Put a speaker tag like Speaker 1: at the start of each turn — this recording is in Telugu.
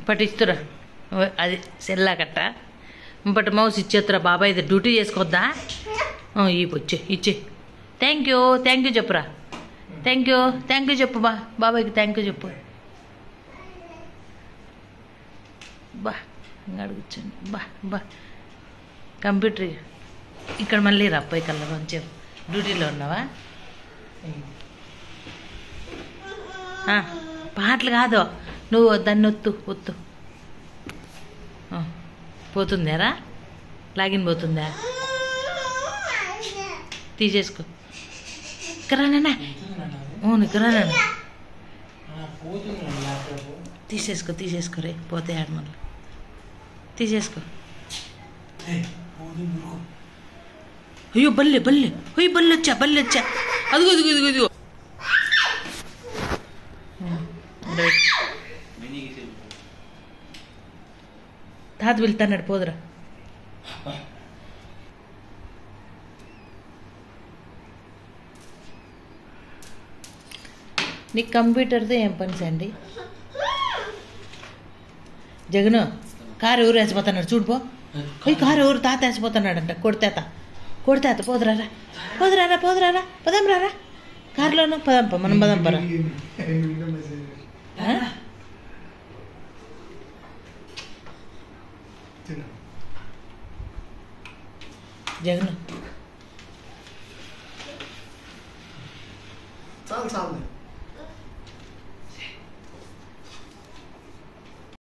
Speaker 1: పట్టిస్తురా అది సెల్లా కట్ట ఇంపటి మౌస్ ఇచ్చేస్తురా బాబాయ్ ఇది డ్యూటీ చేసుకోద్దా ఇచ్చే థ్యాంక్ యూ చెప్పురా థ్యాంక్ యూ చెప్పు బాబాయ్కి థ్యాంక్ యూ చెప్పు బా ఇంకా అడుగుచ్చండి బా కంప్యూటర్ ఇక్కడ మళ్ళీ రా పోయి కల్లా కొంచెం డ్యూటీలో ఉన్నావా పాటలు కాదు నువ్వు దాన్ని ఒత్తు పోతుందారా లాగిన్ పోతుందా తీసేసుకో ఇక్కరానా ఇక్కరానా తీసేసుకో రే పోతే ఆడ మళ్ళీ తీసేసుకో అయ్యో బల్లె వచ్చా అదిగో తాత వెళ్తాన్నాడు పోదురా నీకు కంప్యూటర్తో ఏం పని సండి జగను కారు ఎవరు వేసిపోతున్నాడు చూడుపో కారు ఎవరు తాత వేసిపోతున్నాడంట కొడితేత పోదురారా పదం రారా కారులోనూ పదంప మనం పదంపరా జగను
Speaker 2: చాలు